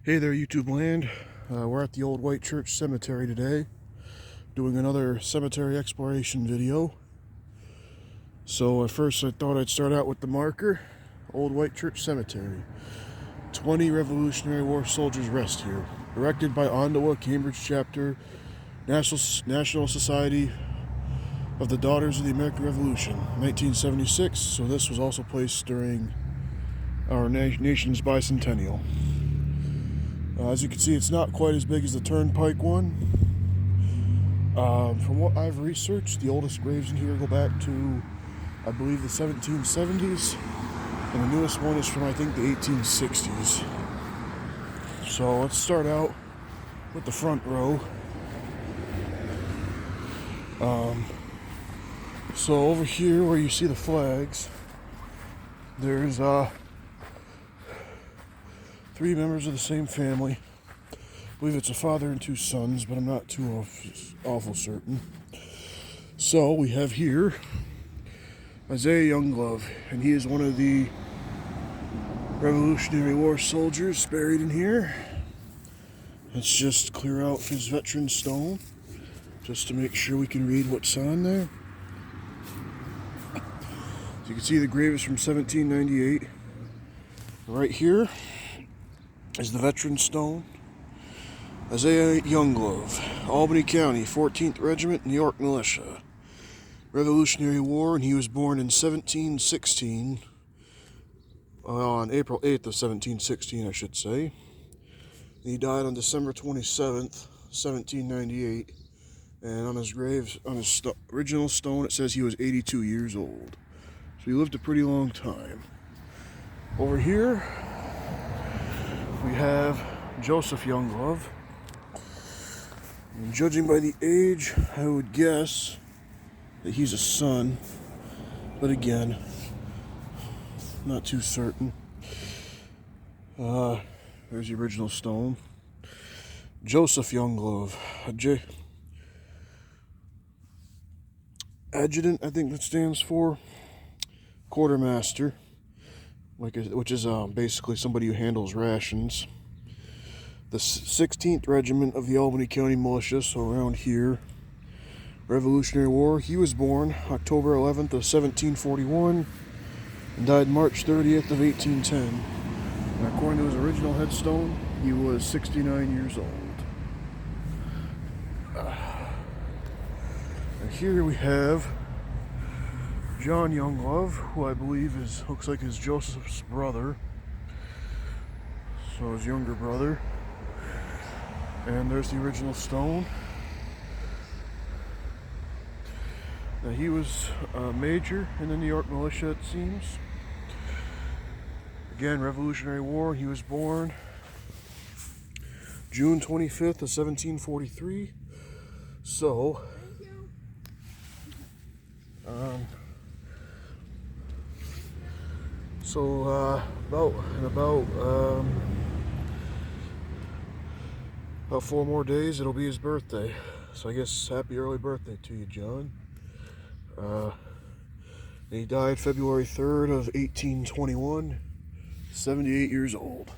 Hey there, YouTube land. We're at the Old White Church Cemetery today, doing another cemetery exploration video. So at first I thought I'd start out with the marker. Old White Church Cemetery. 20 Revolutionary War soldiers rest here. Erected by Ondawa, Cambridge Chapter, National Society of the Daughters of the American Revolution, 1976. So this was also placed during our nation's bicentennial. As you can see, it's not quite as big as the Turnpike one. From what I've researched, the oldest graves in here go back to, I believe, the 1770s, and the newest one is from, I think, the 1860s. So let's start out with the front row. So over here where you see the flags, there's three members of the same family. I believe it's a father and two sons, but I'm not too awful certain. So we have here Isaiah Younglove, and he is one of the Revolutionary War soldiers buried in here. Let's just clear out his veteran stone, just to make sure we can read what's on there. So you can see the grave is from 1798. Right here is the veteran stone. Isaiah Younglove, Albany County, 14th Regiment, New York Militia. Revolutionary War, and he was born in 1716, on April 8th of 1716, I should say. He died on December 27th, 1798, and on his grave, on his original stone, it says he was 82 years old. So he lived a pretty long time. Over here, we have Joseph Younglove. And judging by the age, I would guess that he's a son, but again, not too certain. There's the original stone. Joseph Younglove, adjutant, I think that stands for quartermaster, which is basically somebody who handles rations. The 16th Regiment of the Albany County Militia, so around here. Revolutionary War. He was born October 11th of 1741 and died March 30th of 1810. And according to his original headstone, he was 69 years old. And here we have John Younglove, who I believe looks like is Joseph's brother. So his younger brother. And there's the original stone. Now he was a major in the New York Militia, it seems. Again, Revolutionary War. He was born June 25th of 1743. So, about 4 more days, it'll be his birthday. So I guess happy early birthday to you, John. He died February 3rd of 1821, 78 years old.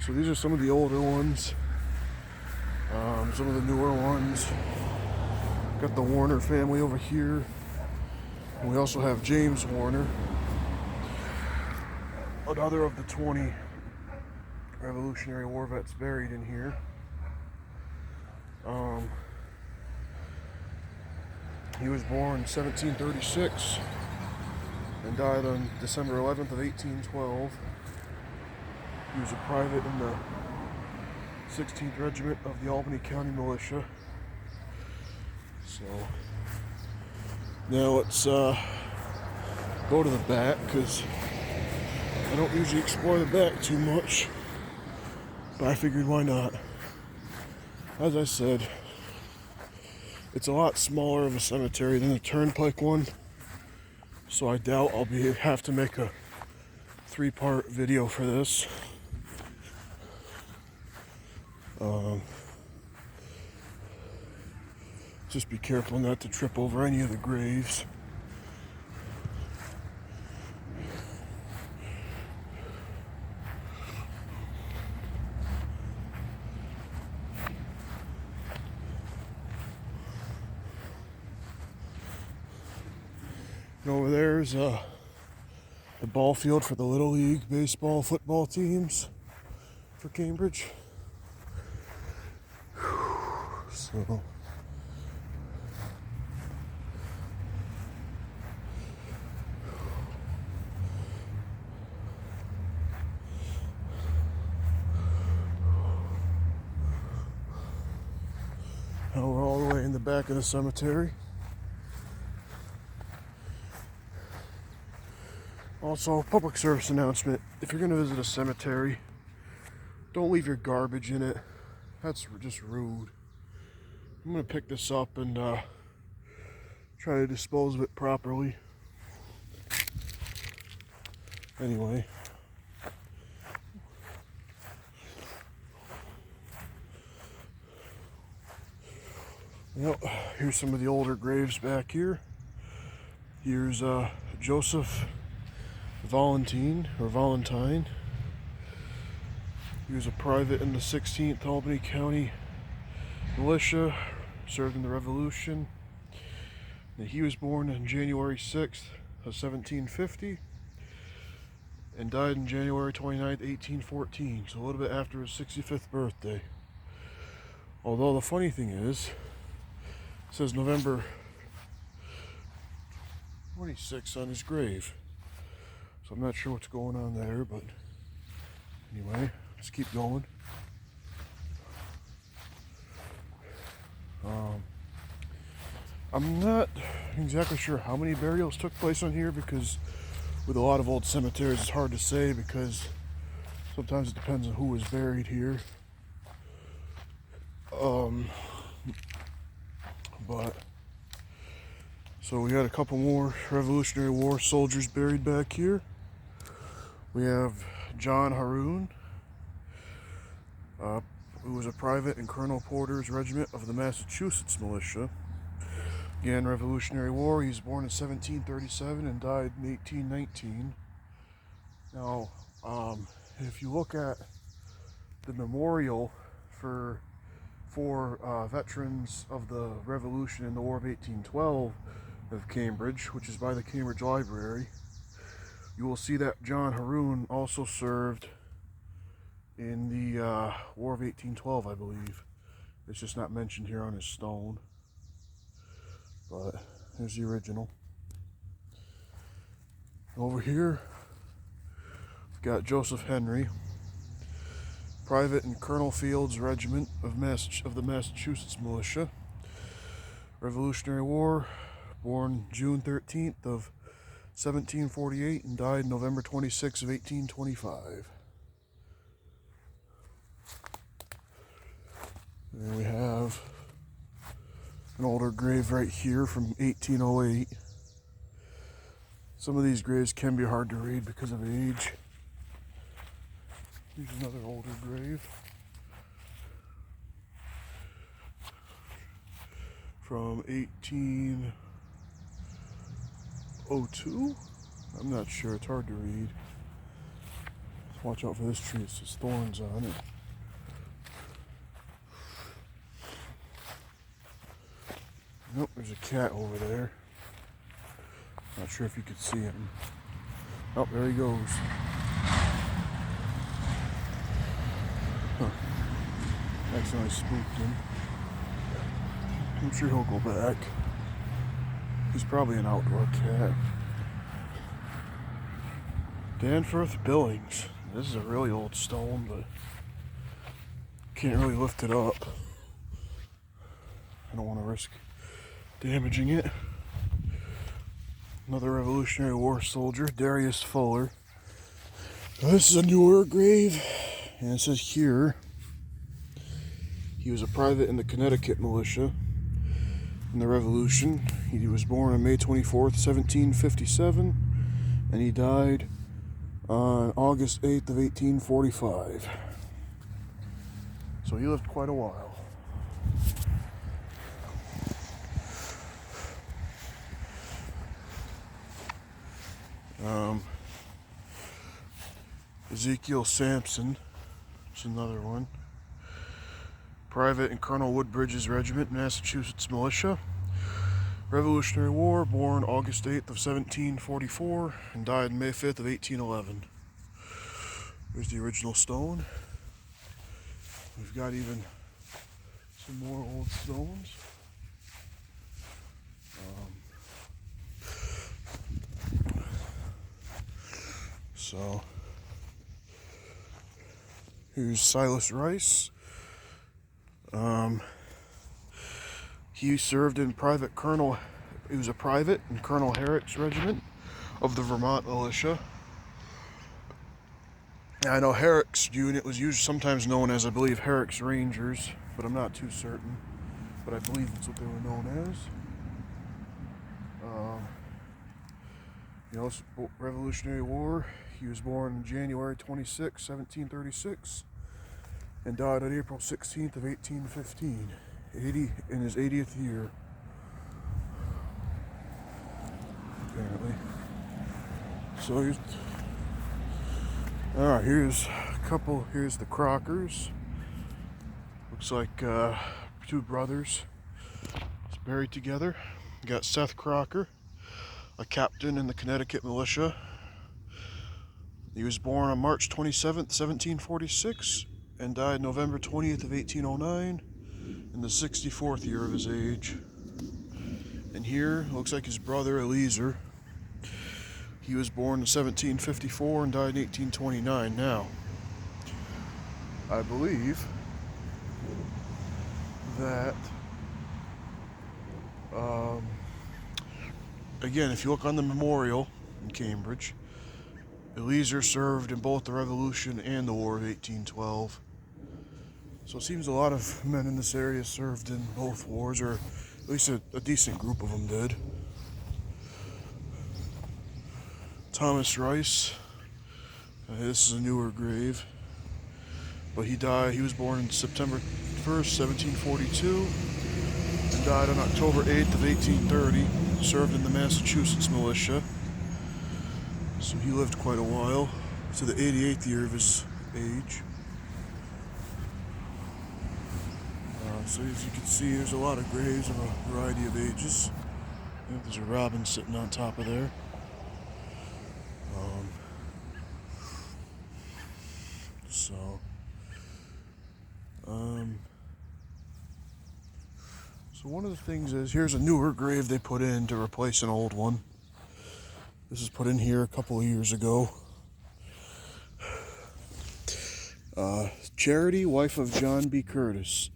So these are some of the older ones. Some of the newer ones. Got the Warner family over here. And we also have James Warner, another of the 20 Revolutionary War vets buried in here. He was born in 1736 and died on December 11th of 1812. He was a private in the 16th Regiment of the Albany County Militia. So now let's go to the back, because I don't usually explore the back too much, but I figured why not. As I said, it's a lot smaller of a cemetery than the Turnpike one, so I doubt I'll have to make a 3-part video for this. Just be careful not to trip over any of the graves. over there is the ball field for the Little League baseball, football teams for Cambridge. So now we're all the way in the back of the cemetery. Also, public service announcement: if you're going to visit a cemetery, don't leave your garbage in it. That's just rude. I'm going to pick this up and try to dispose of it properly. Anyway. Yep, here's some of the older graves back here. Here's Joseph Valentine. He was a private in the 16th Albany County Militia, served in the Revolution. And he was born on January 6th of 1750 and died on January 29th, 1814, so a little bit after his 65th birthday. Although the funny thing is, it says November 26th on his grave. So I'm not sure what's going on there, but anyway, let's keep going. I'm not exactly sure how many burials took place on here, because with a lot of old cemeteries it's hard to say, because sometimes it depends on who was buried here. But so we had a couple more Revolutionary War soldiers buried back here. We have John Haroun, who was a private in Colonel Porter's regiment of the Massachusetts Militia. Again, Revolutionary War. He was born in 1737 and died in 1819. Now, if you look at the memorial for veterans of the Revolution in the War of 1812 of Cambridge, which is by the Cambridge Library, you will see that John Haroun also served in the War of 1812, I believe. It's just not mentioned here on his stone. But here's the original. Over here, we've got Joseph Henry, private in Colonel Field's regiment of the Massachusetts Militia. Revolutionary War, born June 13th of 1748 and died November 26th of 1825. And we have an older grave right here from 1808. Some of these graves can be hard to read because of age. Here's another older grave from 1802. I'm not sure, it's hard to read. Watch out for this tree, it says thorns on it. Nope, there's a cat over there. Not sure if you could see him. Oh, there he goes. Huh. Accidentally spooked him. I'm sure he'll go back. He's probably an outdoor cat. Danforth Billings. This is a really old stone, but can't really lift it up. I don't want to risk damaging it. Another Revolutionary War soldier, Darius Fuller. Now, this is a newer grave, and it says here he was a private in the Connecticut Militia in the Revolution. He was born on May 24th, 1757, and he died on August 8th of 1845. So he lived quite a while. Ezekiel Sampson, that's another one. Private in Colonel Woodbridge's regiment, Massachusetts Militia. Revolutionary War, born August 8th of 1744 and died May 5th of 1811. There's the original stone. We've got even some more old stones. So here's Silas Rice. He served in he was a private in Colonel Herrick's regiment of the Vermont militia. I know Herrick's unit was sometimes known as, I believe, Herrick's Rangers, but I'm not too certain. But I believe that's what they were known as. Revolutionary War. He was born January 26, 1736, and died on April 16th of 1815, in his 80th year, apparently. So here's the Crockers. Looks like two brothers buried together. You got Seth Crocker, a captain in the Connecticut militia. He was born on March 27th, 1746, and died November 20th of 1809, in the 64th year of his age. And here looks like his brother Eliezer. He was born in 1754 and died in 1829. Now, I believe that again, if you look on the memorial in Cambridge, Eliezer served in both the Revolution and the War of 1812. So it seems a lot of men in this area served in both wars, or at least a decent group of them did. Thomas Rice. This is a newer grave, but he was born on September 1st, 1742, and died on October 8th of 1830. Served in the Massachusetts militia. So he lived quite a while, to the 88th year of his age. So as you can see, there's a lot of graves of a variety of ages. I think there's a robin sitting on top of there. So one of the things is, here's a newer grave they put in to replace an old one. This was put in here a couple of years ago. Charity, wife of John B. Curtis,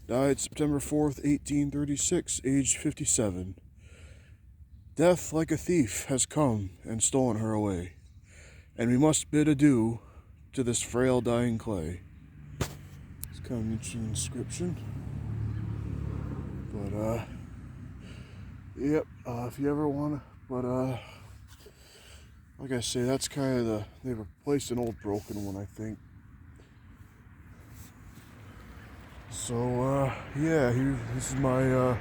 died September 4th, 1836, aged 57. Death, like a thief, has come and stolen her away, and we must bid adieu to this frail dying clay. It's kind of an interesting inscription. But, yep, if you ever want to, like I say, that's kind of they replaced an old broken one, I think. So, yeah, this is my,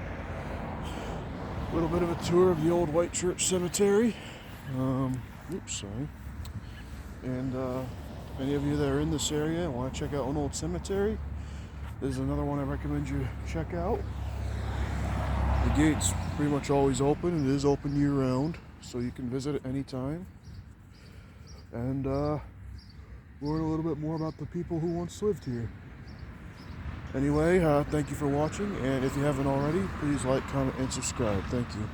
little bit of a tour of the old White Church Cemetery. Oops, sorry. And, any of you that are in this area and want to check out an old cemetery, this is another one I recommend you check out. The gate's pretty much always open. It is open year-round, so you can visit at any time. And learn a little bit more about the people who once lived here. Anyway, thank you for watching, and if you haven't already, please like, comment, and subscribe. Thank you.